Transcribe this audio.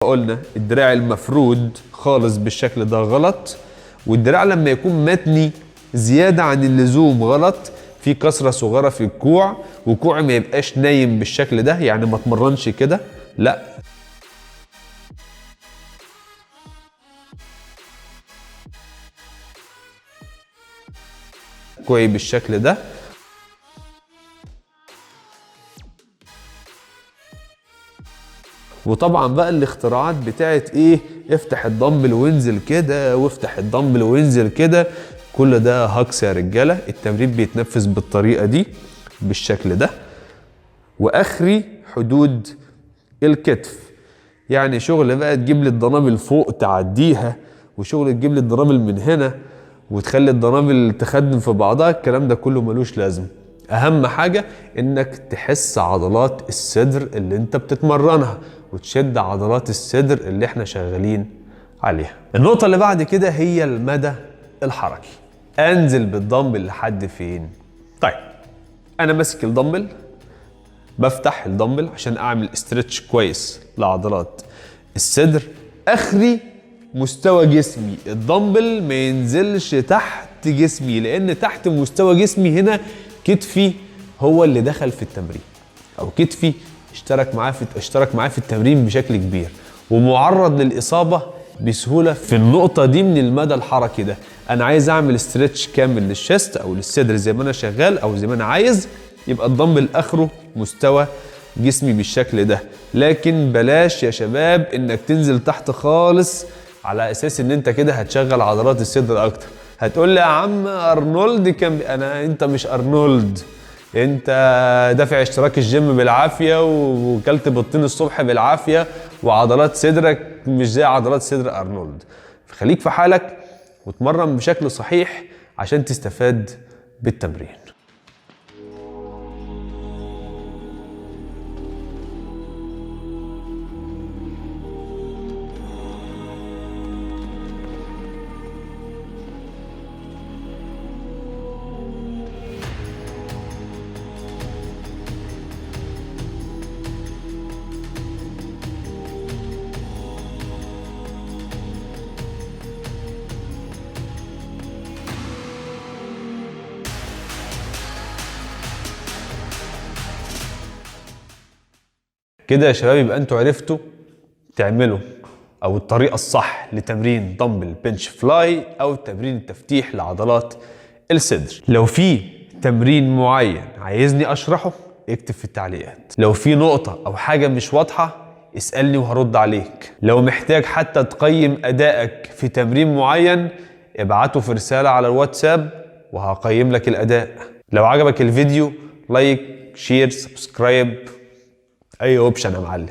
قلنا الدراع المفرود خالص بالشكل ده غلط، والدراع لما يكون متني زيادة عن اللزوم غلط، في كسرة صغيرة في الكوع وكوع ما يبقاش نايم بالشكل ده، يعني ما تمرنش كده، لا، كوعي بالشكل ده. وطبعا بقى الاختراعات بتاعت ايه، افتح الدمبل وانزل كده وافتح الدمبل وانزل كده، كل ده هكس يا رجاله. التمرين بيتنفذ بالطريقه دي بالشكل ده، واخري حدود الكتف. يعني شغل بقى تجيب لي الدنابل فوق تعديها، وشغل تجيب لي الدنابل من هنا وتخلي الدنابل تخدم في بعضها، الكلام ده كله ملوش لازم. اهم حاجة انك تحس عضلات الصدر اللي انت بتتمرنها وتشد عضلات الصدر اللي احنا شغالين عليها. النقطة اللي بعد كده هي المدى الحركي. انزل بالدمبل لحد فين؟ طيب انا ماسك الدمبل، بفتح الدمبل عشان اعمل استرتش كويس لعضلات الصدر، اخري مستوى جسمي، الدمبل ما ينزلش تحت جسمي، لان تحت مستوى جسمي هنا كتفي هو اللي دخل في التمرين، او كتفي اشترك معاه في التمرين بشكل كبير، ومعرض للاصابه بسهوله في النقطه دي من المدى الحركي ده. انا عايز اعمل استرتش كامل للشست او للصدر زي ما انا شغال او زي ما انا عايز، يبقى الدمبل اخره مستوى جسمي بالشكل ده. لكن بلاش يا شباب انك تنزل تحت خالص على اساس ان انت كده هتشغل عضلات الصدر اكتر. هتقول لي يا عم ارنولد كان انت مش ارنولد، انت دافع اشتراك الجيم بالعافيه وكلت بطين الصبح بالعافيه، وعضلات صدرك مش زي عضلات صدر ارنولد. فخليك في حالك وتمرن بشكل صحيح عشان تستفاد بالتمرين. كده يا شباب يبقى انتوا عرفتوا تعملوا او الطريقه الصح لتمرين دمبل بنش فلاي او تمرين التفتيح لعضلات الصدر. لو في تمرين معين عايزني اشرحه اكتب في التعليقات، لو في نقطه او حاجه مش واضحه اسالني وهرد عليك، لو محتاج حتى تقيم ادائك في تمرين معين ابعته في رساله على الواتساب وهقيم لك الاداء. لو عجبك الفيديو لايك شير سبسكرايب، اي اوبشن يا معلم.